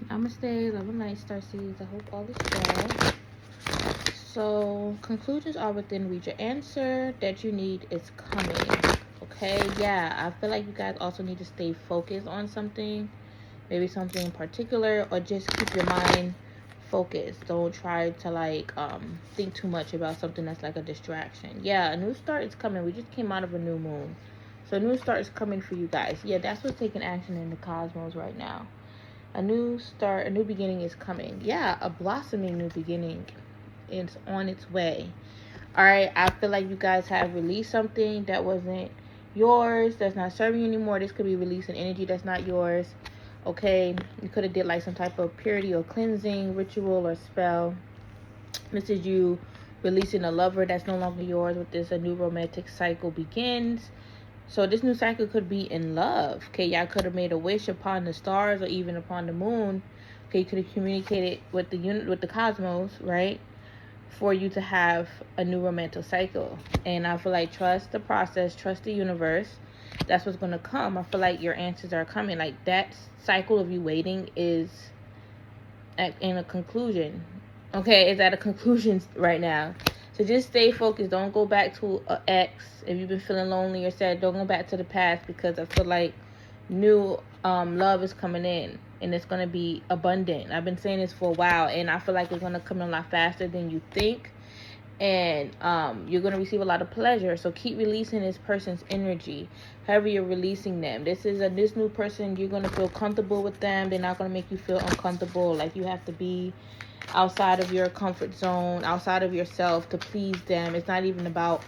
Namaste, love and light, starseeds. I hope all is well. So, conclusions are within reach. Your answer that you need is coming. Okay, yeah, I feel like you guys also need to stay focused on something, maybe something in particular, or just keep your mind focused. Don't try to think too much about something that's like a distraction. Yeah, a new start is coming. We just came out of a new moon. So, a new start is coming for you guys. Yeah, that's what's taking action in the cosmos right now. A new start, a new beginning is coming. Yeah, a blossoming new beginning is on its way. All right, I feel like you guys have released something that wasn't yours, that's not serving you anymore. This could be releasing energy that's not yours. Okay, you could have did like some type of purity or cleansing ritual or spell. This is you releasing a lover that's no longer yours. With this, a new romantic cycle begins. So this new cycle could be in love. Okay, y'all could have made a wish upon the stars or even upon the moon. Okay, you could have communicated with the cosmos, right? For you to have a new romantic cycle. And I feel like trust the process, trust the universe. That's what's gonna come. I feel like your answers are coming. Like that cycle of you waiting is in a conclusion. Okay, it's at a conclusion right now. So just stay focused. Don't go back to an ex. If you've been feeling lonely or sad, don't go back to the past, because I feel like new love is coming in, and it's going to be abundant. I've been saying this for a while, and I feel like it's going to come in a lot faster than you think. And you're going to receive a lot of pleasure. So keep releasing this person's energy, however you're releasing them. This new person. You're going to feel comfortable with them. They're not going to make you feel uncomfortable, like you have to be outside of your comfort zone, outside of yourself to please them. It's not even about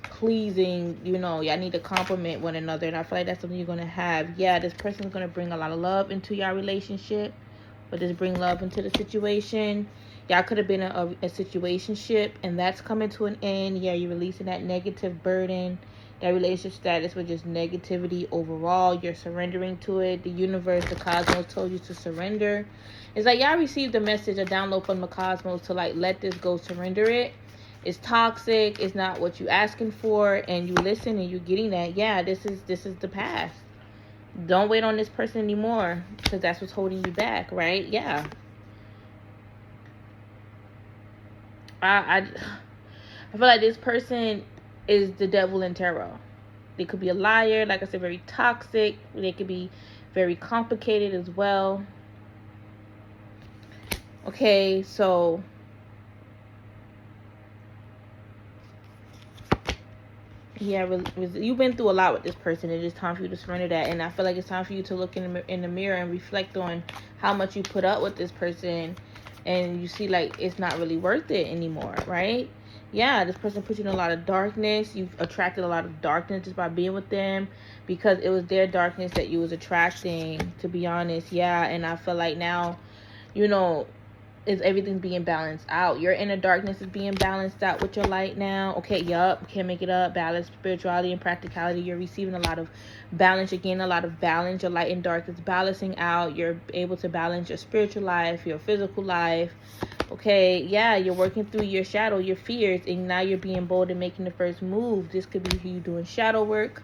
pleasing, y'all need to compliment one another. And I feel like that's something you're going to have. Yeah, this person's going to bring a lot of love into your relationship, but just bring love into the situation. Y'all could have been a situationship, and that's coming to an end. Yeah, you're releasing that negative burden. That relationship status with just negativity overall. You're surrendering to it. The universe, the cosmos told you to surrender. It's like y'all received a message, a download from the cosmos to let this go, surrender it. It's toxic. It's not what you asking for, and you listen and you're getting that. Yeah, this is the past. Don't wait on this person anymore, because that's what's holding you back, right? Yeah. I feel like this person is the devil in tarot. They could be a liar, like I said, very toxic. They could be very complicated as well. Okay, so yeah, you've been through a lot with this person. It is time for you to surrender that, and I feel like it's time for you to look in the mirror and reflect on how much you put up with this person, and you see like it's not really worth it anymore, right? Yeah, this person put you in a lot of darkness. You've attracted a lot of darkness just by being with them, because it was their darkness that you was attracting, to be honest. Yeah, and I feel like now, is everything being balanced out. Your inner darkness is being balanced out with your light now. Okay, yup, can't make it up. Balance, spirituality, and practicality. You're receiving a lot of balance. You're getting a lot of balance. Your light and dark is balancing out. You're able to balance your spiritual life, your physical life. Okay, yeah, you're working through your shadow, your fears, and now you're being bold and making the first move. This could be you doing shadow work.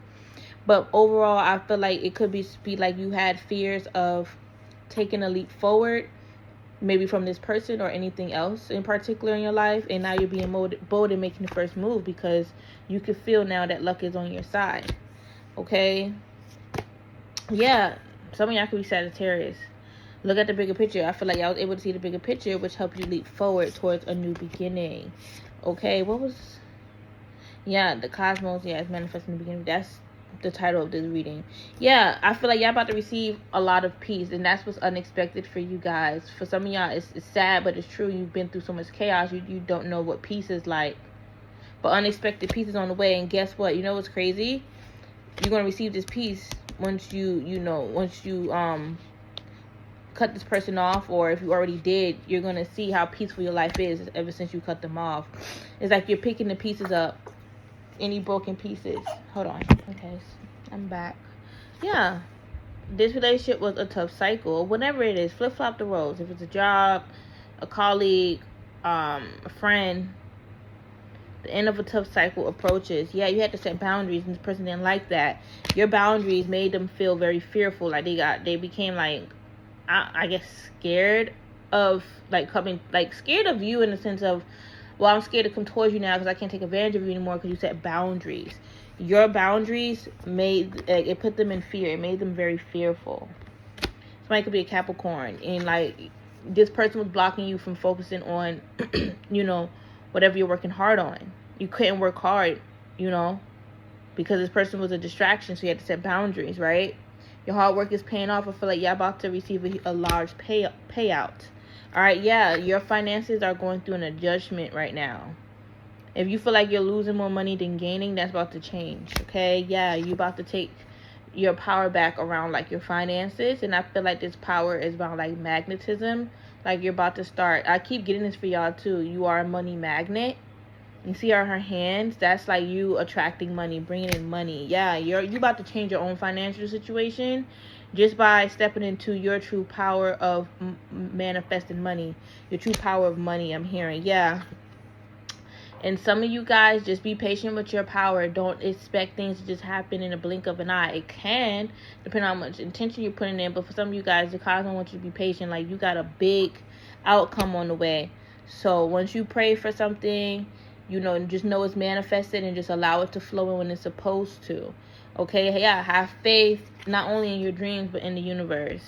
But overall, I feel like it could be like you had fears of taking a leap forward, maybe from this person or anything else in particular in your life, and now you're being bold and making the first move, because you can feel now that luck is on your side. Okay, yeah, some of y'all could be Sagittarius. Look at the bigger picture. I feel like y'all was able to see the bigger picture, which helped you leap forward towards a new beginning. Okay, the cosmos, it's manifesting the beginning. That's the title of this reading. Yeah, I feel like y'all about to receive a lot of peace, and that's what's unexpected for you guys. For some of y'all, it's sad, but it's true. You've been through so much chaos, you don't know what peace is like. But unexpected peace is on the way, and guess what? You know what's crazy? You're gonna receive this peace once you cut this person off, or if you already did, you're gonna see how peaceful your life is ever since you cut them off. It's like you're picking the pieces up, any broken pieces. Hold on. Okay, I'm back. Yeah, this relationship was a tough cycle. Whatever it is, flip-flop the roles. If it's a job, a colleague, a friend, the end of a tough cycle approaches. Yeah, you had to set boundaries, and this person didn't like that. Your boundaries made them feel very fearful. Like they became like I guess scared of like coming, like scared of you in the sense of, well, I'm scared to come towards you now because I can't take advantage of you anymore because you set boundaries. Your boundaries it put them in fear. It made them very fearful. Somebody could be a Capricorn, and like this person was blocking you from focusing on, whatever you're working hard on. You couldn't work hard, because this person was a distraction, so you had to set boundaries, right? Your hard work is paying off. I feel like you're about to receive a large payout. All right, yeah, your finances are going through an adjustment right now. If you feel like you're losing more money than gaining, that's about to change, okay? Yeah, you about to take your power back around like your finances, and I feel like this power is about like magnetism. Like you're about to start, I keep getting this for y'all too, you are a money magnet. You see her hands, that's like you attracting money, bringing in money. Yeah, you about to change your own financial situation just by stepping into your true power of manifesting money, your true power of money. I'm hearing, yeah. And some of you guys, just be patient with your power. Don't expect things to just happen in a blink of an eye. It can, depending on how much intention you're putting in. But for some of you guys, the cosmos want you to be patient. Like, you got a big outcome on the way. So once you pray for something, just know it's manifested and just allow it to flow in when it's supposed to. Okay? Yeah, have faith not only in your dreams, but in the universe.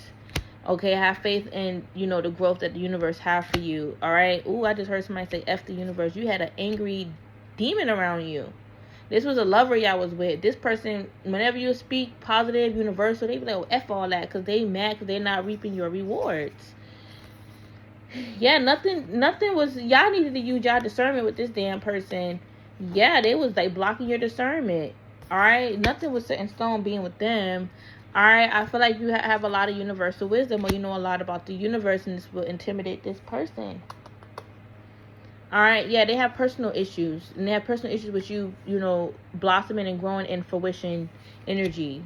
Okay, have faith in, the growth that the universe have for you. All right. Ooh, I just heard somebody say F the universe. You had an angry demon around you. This was a lover y'all was with. This person, whenever you speak positive, universal, they be like, oh, F all that, because they mad because they're not reaping your rewards. Yeah, nothing was, y'all needed to use y'all discernment with this damn person. Yeah, they was like blocking your discernment. All right, nothing was set in stone being with them. All right, I feel like you have a lot of universal wisdom, or you know a lot about the universe, and this will intimidate this person. All right, yeah, they have personal issues, and they have personal issues with you, blossoming and growing in fruition energy.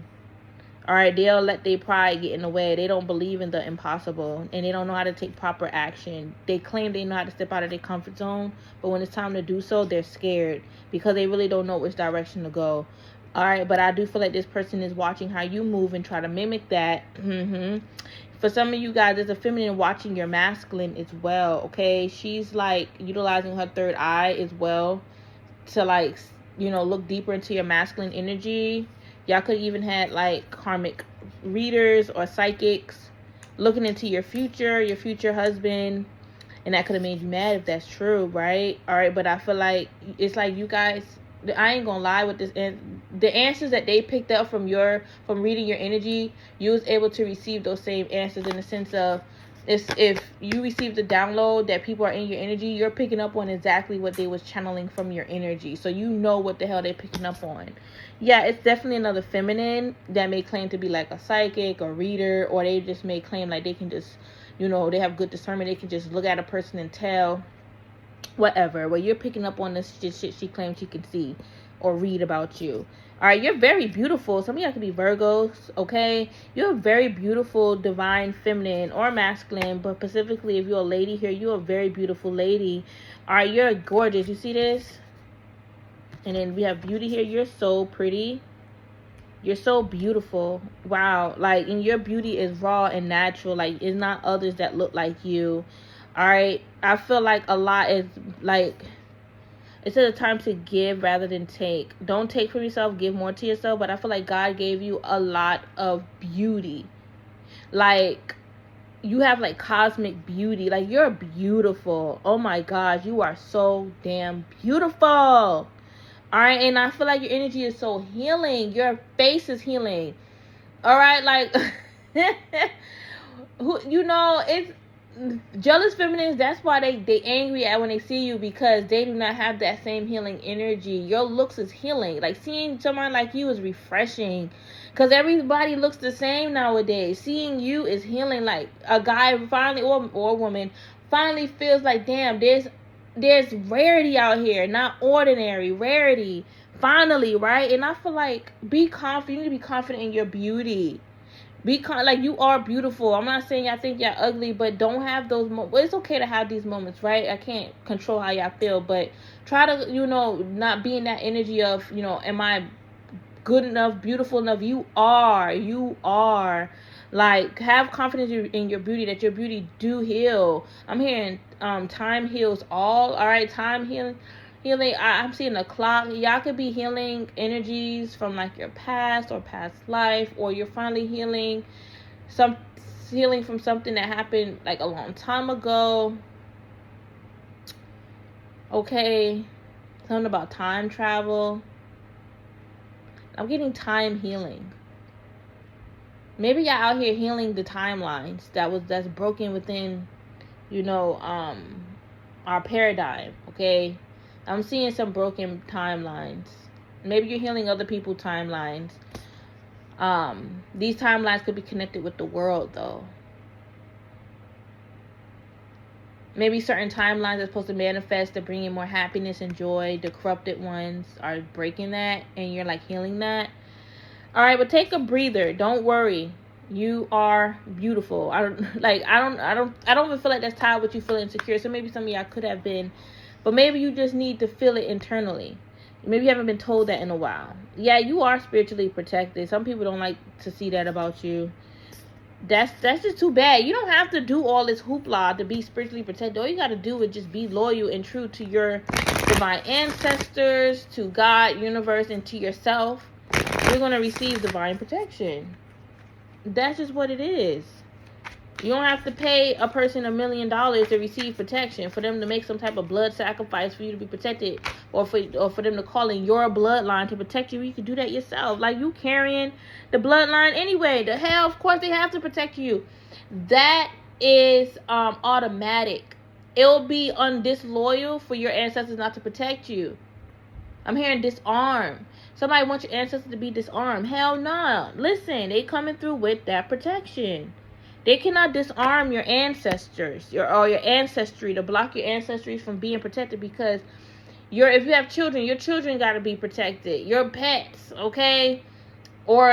All right, they'll let their pride get in the way. They don't believe in the impossible, and they don't know how to take proper action. They claim they know how to step out of their comfort zone, but when it's time to do so, they're scared because they really don't know which direction to go. All right, but I do feel like this person is watching how you move and try to mimic that. For some of you guys, there's a feminine watching your masculine as well, okay? She's like utilizing her third eye as well to like, look deeper into your masculine energy. Y'all could even had like karmic readers or psychics looking into your future husband, and that could have made you mad if that's true, right? All right, but I feel like it's like you guys, I ain't gonna lie with this, and the answers that they picked up from reading your energy, you was able to receive those same answers in the sense of, if you receive the download that people are in your energy, you're picking up on exactly what they was channeling from your energy. So you know what the hell they're picking up on. Yeah, it's definitely another feminine that may claim to be like a psychic or reader, or they just may claim like they can just, they have good discernment. They can just look at a person and tell whatever. Well, you're picking up on this shit she claims she can see or read about you. All right, you're very beautiful. Some of y'all could be Virgos, okay? You're a very beautiful, divine, feminine, or masculine, but specifically if you're a lady here, you're a very beautiful lady. All right, you're gorgeous. You see this? And then we have beauty here. You're so pretty. You're so beautiful. Wow. Like, and your beauty is raw and natural. Like, it's not others that look like you. All right? I feel like a lot is, like, it's a time to give rather than take. Don't take from yourself, give more to yourself. But I feel like God gave you a lot of beauty. Like, you have like cosmic beauty. Like, you're beautiful. Oh my gosh, you are so damn beautiful. All right, and I feel like your energy is so healing. Your face is healing. All right, like, it's jealous feminines, that's why they angry at when they see you, because they do not have that same healing energy. Your looks is healing. Like, seeing someone like you is refreshing, because everybody looks the same nowadays. Seeing you is healing. Like, a guy finally, or a woman finally feels like, damn, there's rarity out here, not ordinary, rarity, finally, right? And I feel like, be confident. You need to be confident in your beauty. Like, you are beautiful. I'm not saying y'all think y'all ugly, but don't have those moments. Well, it's okay to have these moments, right? I can't control how y'all feel, but try to, not be in that energy of, am I good enough, beautiful enough? You are. Like, have confidence in your beauty, that your beauty do heal. I'm hearing time heals all right, time healing. I'm seeing the clock. Y'all could be healing energies from like your past or past life, or you're finally healing from something that happened like a long time ago. Okay, something about time travel. I'm getting time healing. Maybe y'all out here healing the timelines that's broken within, our paradigm. Okay, I'm seeing some broken timelines. Maybe you're healing other people's timelines. These timelines could be connected with the world, though. Maybe certain timelines are supposed to manifest to bring in more happiness and joy. The corrupted ones are breaking that, and you're like healing that. All right, but take a breather. Don't worry. You are beautiful. I don't even feel like that's tied with you feeling insecure. So maybe some of y'all could have been, but maybe you just need to feel it internally. Maybe you haven't been told that in a while. Yeah, you are spiritually protected. Some people don't like to see that about you. That's just too bad. You don't have to do all this hoopla to be spiritually protected. All you got to do is just be loyal and true to your divine ancestors, to God, universe, and to yourself. You're going to receive divine protection. That's just what it is. You don't have to pay a person $1 million to receive protection, for them to make some type of blood sacrifice for you to be protected, or for them to call in your bloodline to protect you. You can do that yourself. Like, you carrying the bloodline anyway. The hell, of course they have to protect you. That is automatic. It'll be disloyal for your ancestors not to protect you. I'm hearing disarm. Somebody wants your ancestors to be disarmed. Hell no. Listen, they coming through with that protection. They cannot disarm your ancestors, your ancestry, to block your ancestry from being protected, because if you have children, your children got to be protected. Your pets, okay? Or,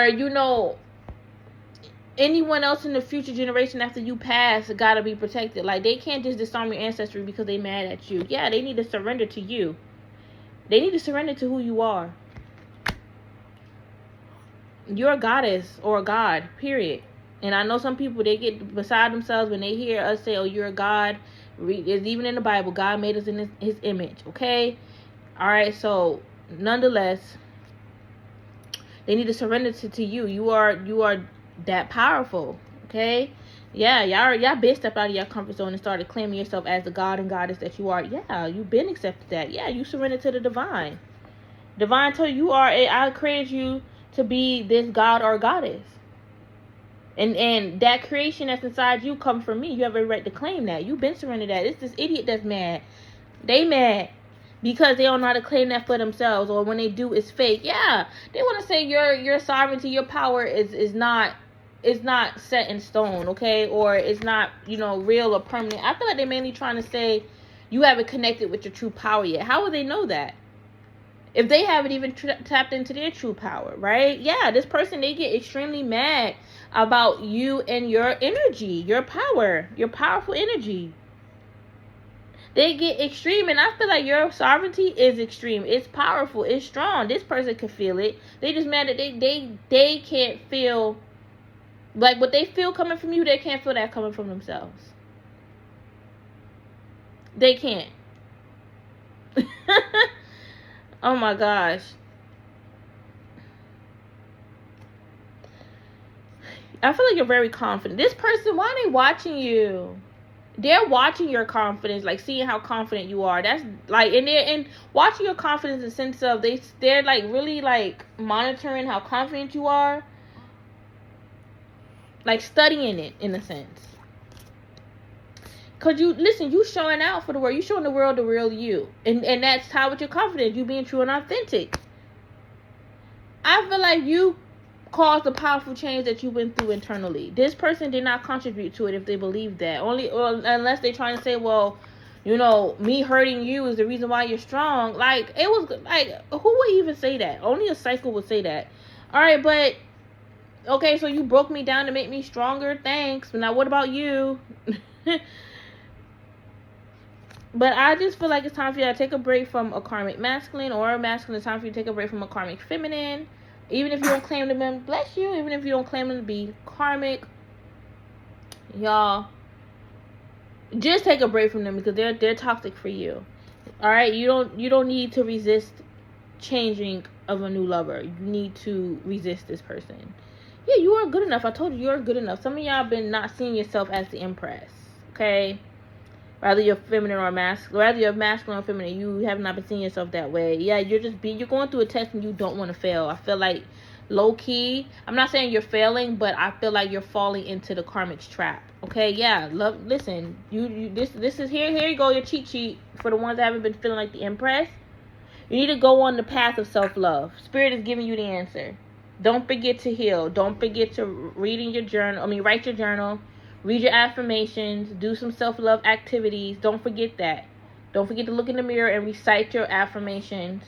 anyone else in the future generation after you pass got to be protected. Like, they can't just disarm your ancestry because they mad at you. Yeah, they need to surrender to you. They need to surrender to who you are. You're a goddess or a god, period. And I know some people, they get beside themselves when they hear us say, oh, you're a god. It's even in the Bible. God made us in his image, okay? All right, so nonetheless, they need to surrender to you. You are that powerful, okay? Yeah, y'all been stepped out of your comfort zone and started claiming yourself as the god and goddess that you are. Yeah, you've been accepted that. Yeah, you surrender to the divine. Divine told you I created you to be this god or goddess. And that creation that's inside you come from me. You have a right to claim that. You've been surrendered that. It's this idiot that's mad. They mad because they don't know how to claim that for themselves, or when they do, it's fake. Yeah, they want to say your sovereignty, your power is not set in stone, okay, or it's not real or permanent. I feel like they're mainly trying to say you haven't connected with your true power yet. How would they know that if they haven't even tapped into their true power, right? Yeah, this person, they get extremely mad about you and your energy, your power, your powerful energy. They get extreme, and I feel like your sovereignty is extreme. It's powerful. It's strong. This person can feel it. They just mad that they can't feel, like, what they feel coming from you, they can't feel that coming from themselves. They can't. Oh my gosh. I feel like you're very confident. This person, why are they watching you? They're watching your confidence, like seeing how confident you are. That's like, and watching your confidence in the sense of they're like really like monitoring how confident you are, like studying it in a sense. Cause you showing out for the world. You showing the world the real you, and that's how with your confidence, you being true and authentic. I feel like you caused the powerful change that you went through internally. This person did not contribute to it if they believe that. Unless they're trying to say, well, me hurting you is the reason why you're strong. Like, it was like, who would even say that? Only a psycho would say that. All right, but okay, so you broke me down to make me stronger. Thanks. Now, what about you? But I just feel like it's time for you to take a break from a karmic masculine, or a masculine. It's time for you to take a break from a karmic feminine. Even if you don't claim them, bless you. Even if you don't claim them to be karmic, y'all, just take a break from them because they're toxic for you. All right, you don't need to resist changing of a new lover. You need to resist this person. Yeah, you are good enough. I told you, you are good enough. Some of y'all been not seeing yourself as the Empress. Okay, rather you're feminine or masculine, rather you're masculine or feminine, you have not been seeing yourself that way. Yeah, you're going through a test and you don't want to fail. I feel like low key, I'm not saying you're failing, but I feel like you're falling into the karmic's trap. Okay, yeah, listen, this is here you go, your cheat sheet for the ones that haven't been feeling like the Empress. You need to go on the path of self-love. Spirit is giving you the answer. Don't forget to heal. Don't forget to write your journal, read your affirmations, do some self-love activities. Don't forget that. Don't forget to look in the mirror and recite your affirmations.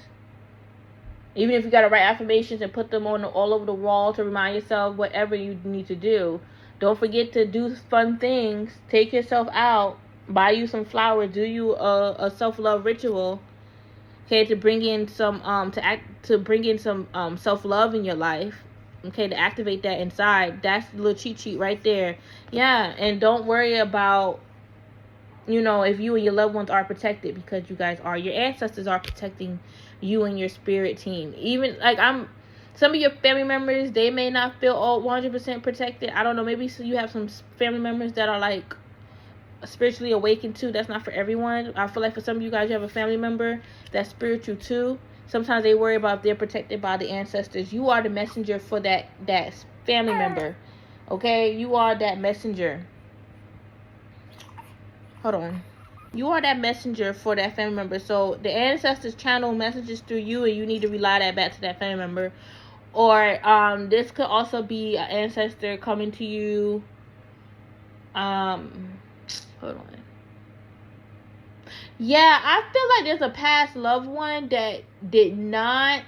Even if you got to write affirmations and put them on all over the wall to remind yourself whatever you need to do. Don't forget to do fun things. Take yourself out. Buy you some flowers. Do you a self-love ritual. Okay, to bring in some self-love in your life. Okay, to activate that inside. That's the little cheat sheet right there. Yeah, and don't worry about, if you and your loved ones are protected, because you guys are. Your ancestors are protecting you and your spirit team. Even like some of your family members, they may not feel all 100% protected. I don't know, maybe so you have some family members that are like spiritually awakened too. That's not for everyone. I feel like for some of you guys, you have a family member that's spiritual too. Sometimes they worry about if they're protected by the ancestors. You are the messenger for that family member. Okay, you are that messenger. Hold on. You are that messenger for that family member. So the ancestors channel messages through you, and you need to relay that back to that family member. Or this could also be an ancestor coming to you. Hold on. Yeah, I feel like there's a past loved one that did not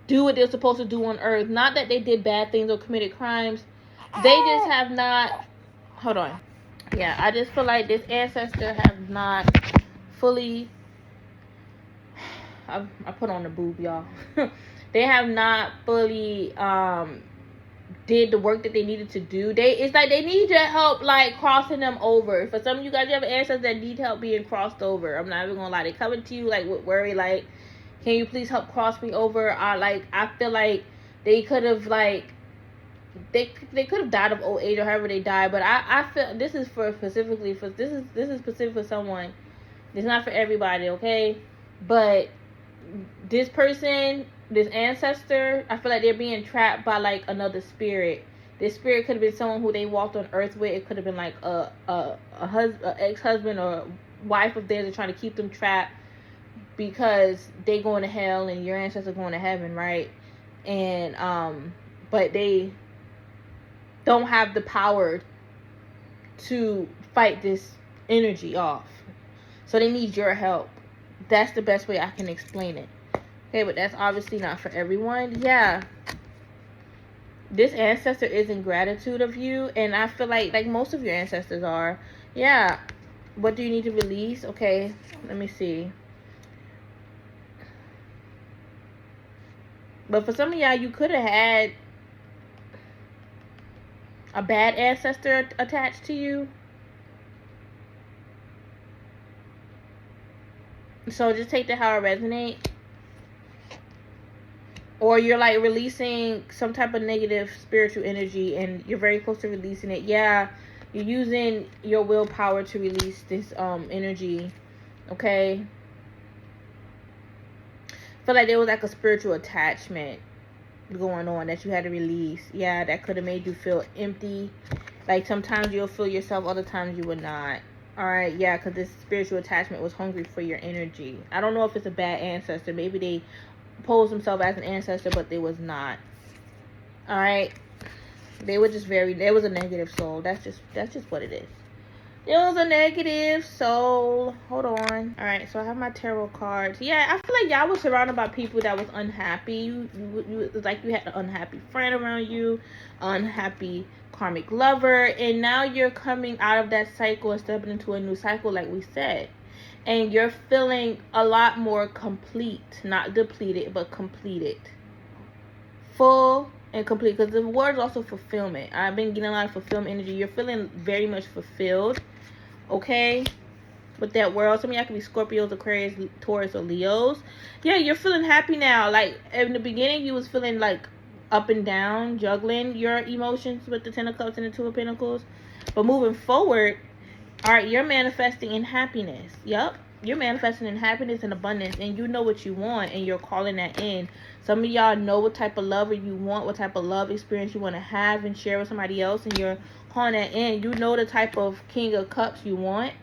do what they're supposed to do on earth. Not that they did bad things or committed crimes. They just have not. Hold on. Yeah, I just feel like this ancestor has not fully. I put on the boob, y'all. They have not fully did the work that they needed to do. It's like they need your help, like crossing them over. For some of you guys, you have ancestors that need help being crossed over. I'm not even gonna lie. They coming to you like with worry, like, can you please help cross me over? I feel like they could have they could have died of old age or however they died. But I feel this is specific for someone. It's not for everybody, okay? But this person, this ancestor, I feel like they're being trapped by like another spirit. This spirit could have been someone who they walked on earth with. It could have been like a ex-husband or wife of theirs, are trying to keep them trapped because they going to hell and your ancestors going to heaven, right? And but they don't have the power to fight this energy off, so they need your help. That's the best way I can explain it. Okay, but that's obviously not for everyone. Yeah. This ancestor is in gratitude of you, and I feel like most of your ancestors are. Yeah. What do you need to release? Okay, let me see. But for some of y'all, you could have had a bad ancestor attached to you. So just take that how it resonates. Or you're like releasing some type of negative spiritual energy and you're very close to releasing it. Yeah, you're using your willpower to release this energy. Okay. I feel like there was like a spiritual attachment going on that you had to release. Yeah, that could have made you feel empty. Like sometimes you'll feel yourself, other times you would not. Alright, yeah, because this spiritual attachment was hungry for your energy. I don't know if it's a bad ancestor. Maybe they posed themselves as an ancestor, but they was not. Alright. They were just there was a negative soul. That's just what it is. It was a negative soul. Hold on. Alright, so I have my tarot cards. Yeah, I feel like y'all was surrounded by people that was unhappy. You it was like you had an unhappy friend around you, unhappy karmic lover, and now you're coming out of that cycle and stepping into a new cycle, like we said. And you're feeling a lot more complete, not depleted, but completed. Full and complete, because the word is also fulfillment. I've been getting a lot of fulfillment energy. You're feeling very much fulfilled, okay, with that world. Some of y'all could be Scorpios, Aquarius, Taurus, or Leos. Yeah, you're feeling happy now. Like, in the beginning, you was feeling like up and down, juggling your emotions with the Ten of Cups and the Two of Pentacles. But moving forward, all right, you're manifesting in happiness. Yep. You're manifesting in happiness and abundance, and you know what you want, and you're calling that in. Some of y'all know what type of lover you want, what type of love experience you want to have and share with somebody else, and you're calling that in. You know the type of King of Cups you want.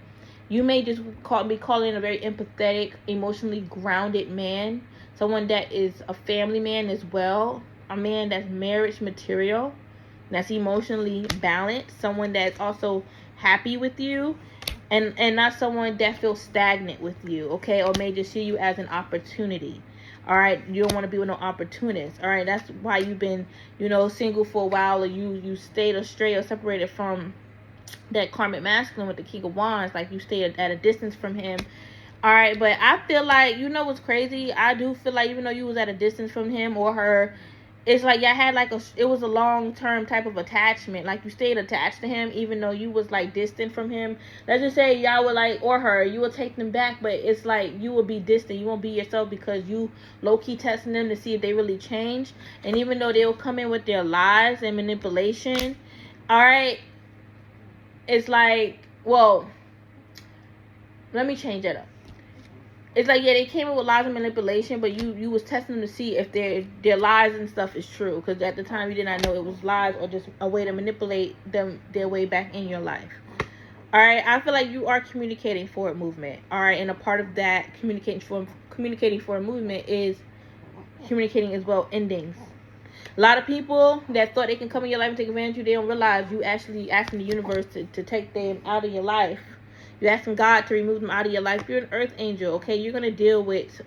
You may just be calling a very empathetic, emotionally grounded man, someone that is a family man as well, a man that's marriage material, that's emotionally balanced, someone that's also happy with you, and not someone that feels stagnant with you, okay, or may just see you as an opportunity. All right, you don't want to be with no opportunists. All right, that's why you've been, single for a while, or you stayed astray or separated from that karmic masculine with the King of Wands, like you stayed at a distance from him. All right, but I feel like, what's crazy? I do feel like even though you was at a distance from him or her, it's like y'all had it was a long-term type of attachment. Like, you stayed attached to him even though you was like distant from him. Let's just say y'all would or her, you would take them back, but it's like you will be distant. You won't be yourself because you low-key testing them to see if they really change. And even though they will come in with their lies and manipulation, all right, it's like, well, let me change that up. It's like, yeah, they came in with lies and manipulation, but you was testing them to see if their lies and stuff is true. Because at the time, you did not know it was lies or just a way to manipulate them their way back in your life. All right, I feel like you are communicating for a movement. All right, and a part of that communicating for a movement is communicating as well endings. A lot of people that thought they can come in your life and take advantage of you, they don't realize you actually asking the universe to take them out of your life. You're asking God to remove them out of your life. You're an earth angel, okay? You're going to deal with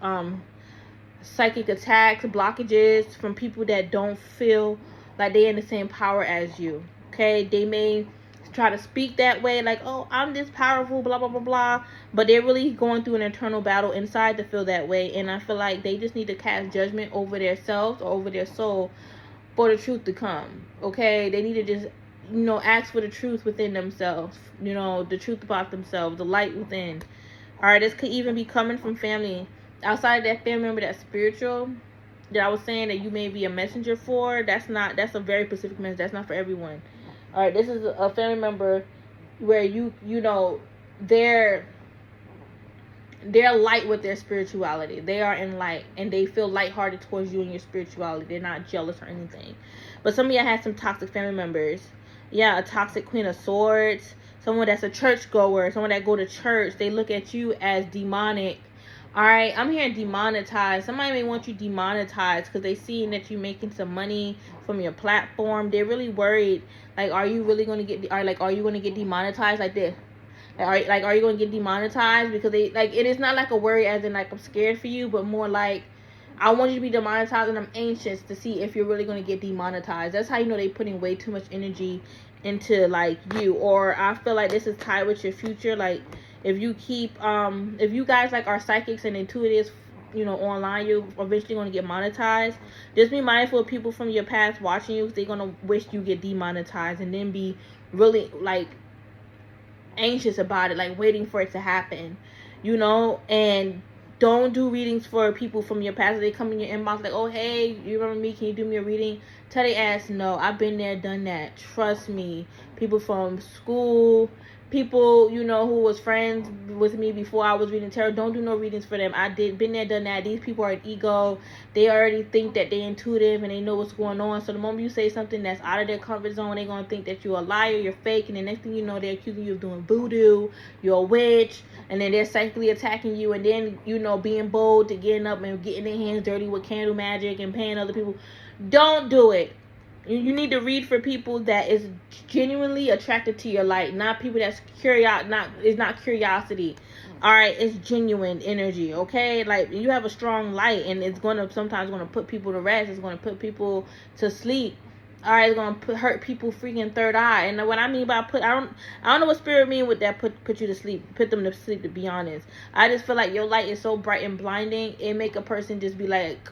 psychic attacks, blockages from people that don't feel like they're in the same power as you, okay? They may try to speak that way, like, oh, I'm this powerful, blah, blah, blah, blah. But they're really going through an internal battle inside to feel that way. And I feel like they just need to cast judgment over their selves or over their soul for the truth to come, okay? They need to just ask for the truth within themselves, the truth about themselves, the light within. All right, this could even be coming from family. Outside of that family member that's spiritual, that I was saying that you may be a messenger for, that's a very specific message. That's not for everyone. All right, this is a family member where they're light with their spirituality. They are in light, and they feel lighthearted towards you and your spirituality. They're not jealous or anything. But some of y'all had some toxic family members. Yeah, a toxic Queen of Swords, someone that's a church goer, someone that go to church. They look at you as demonic. All right, I'm hearing demonetized. Somebody may want you demonetized because they seeing that you're making some money from your platform. They're really worried. Like, are you really going to get? Are you going to get demonetized like this? Are you going to get demonetized? Because it is not like a worry as in like I'm scared for you, but more like I want you to be demonetized, and I'm anxious to see if you're really going to get demonetized. That's how you know they're putting way too much energy into like you. Or I feel like this is tied with your future. Like, if you keep if you guys like are psychics and intuitives, online, you're eventually going to get monetized. Just be mindful of people from your past watching you, because they're going to wish you get demonetized and then be really like anxious about it, like waiting for it to happen, and don't do readings for people from your past. They come in your inbox like, oh, hey, you remember me? Can you do me a reading? Tell their ass no. I've been there, done that. Trust me. People from school, people, who was friends with me before I was reading tarot, don't do no readings for them. Been there, done that. These people are an ego. They already think that they're intuitive and they know what's going on. So the moment you say something that's out of their comfort zone, they're going to think that you're a liar, you're fake, and the next thing you know, they're accusing you of doing voodoo, you're a witch, and then they're psychically attacking you, and then, being bold to getting up and getting their hands dirty with candle magic and paying other people. Don't do it. You need to read for people that is genuinely attracted to your light, not people that's not curiosity. All right, it's genuine energy, okay? Like, you have a strong light, and it's sometimes going to put people to rest. It's going to put people to sleep. All right, it's going to hurt people freaking third eye. And what I mean by I don't know what spirit mean with that, put you to sleep, put them to sleep, to be honest. I just feel like your light is so bright and blinding, it make a person just be like,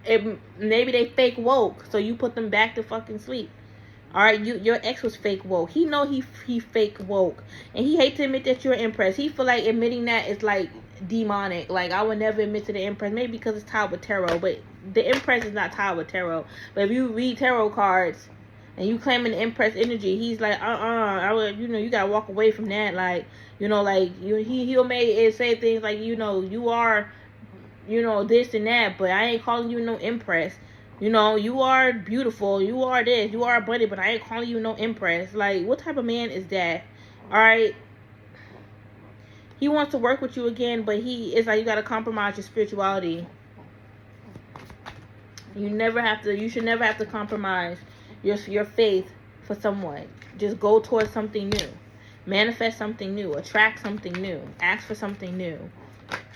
maybe they fake woke, so you put them back to fucking sleep. All right, your ex was fake woke. He know he fake woke, and he hate to admit that you're an Empress. He feel like admitting that is like demonic. Like, I would never admit to the Empress, maybe because it's tied with tarot, but the Empress is not tied with tarot. But if you read tarot cards and you claiming the Empress energy, he's like, I would, you gotta walk away from that. Like, like he'll make it say things like, you are, this and that, but I ain't calling you no Empress. You are beautiful, you are this, you are abundant, but I ain't calling you no Empress. Like, what type of man is that? All right, he wants to work with you again, but it's like you gotta compromise your spirituality. You should never have to compromise your faith for someone. Just go towards something new, manifest something new, attract something new, ask for something new.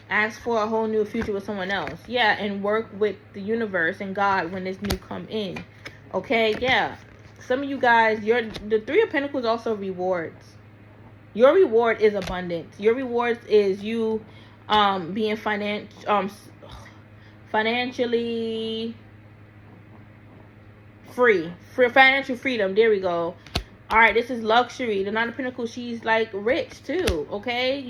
Ask for a whole new future with someone else. Yeah, and work with the universe and God when this new come in. Okay, yeah. Some of you guys, the Three of Pentacles also rewards. Your reward is abundance. Your reward is you being financially free. Financial freedom. There we go. All right, this is luxury. The Nine of Pentacles, she's like rich too. Okay,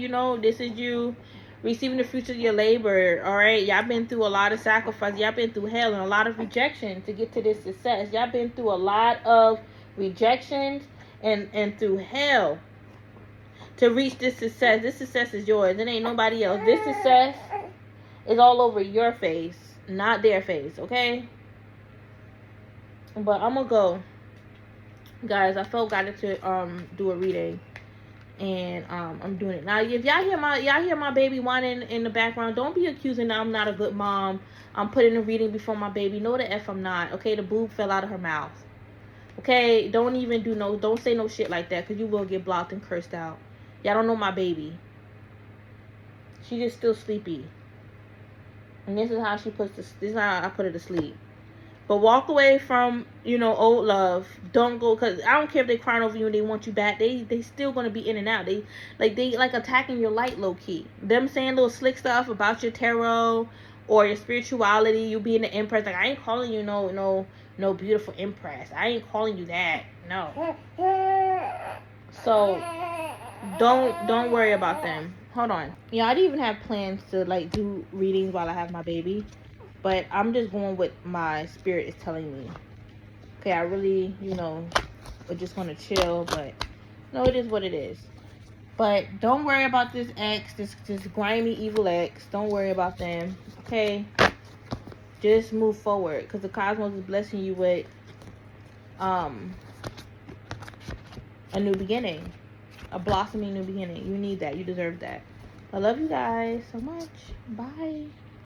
this is you receiving the fruits of your labor. All right, y'all been through a lot of sacrifice. Y'all been through hell and a lot of rejection to get to this success. Y'all been through a lot of rejections and through hell to reach this success. This success is yours. It ain't nobody else. This success is all over your face, not their face. Okay, but I'm gonna go, guys. I felt guided to do a reading. And I'm doing it now. If y'all hear my baby whining in the background, don't be accusing that I'm not a good mom. I'm putting a reading before my baby. No, the F I'm not. Okay, the boob fell out of her mouth. Okay, don't say no shit like that, because you will get blocked and cursed out. Y'all don't know my baby. She just still sleepy, and this is how this is how I put her to sleep. But walk away from, old love. Don't go, because I don't care if they crying over you and they want you back. They still going to be in and out. They like attacking your light low key. Them saying little slick stuff about your tarot or your spirituality, you being the Empress. Like, I ain't calling you no beautiful Empress. I ain't calling you that. No. So don't worry about them. Hold on. Yeah, I didn't even have plans to like do readings while I have my baby. But I'm just going with my spirit is telling me. Okay, I really, we're just going to chill. But, no, it is what it is. But don't worry about this ex, this grimy, evil ex. Don't worry about them. Okay? Just move forward. Because the cosmos is blessing you with a new beginning. A blossoming new beginning. You need that. You deserve that. I love you guys so much. Bye.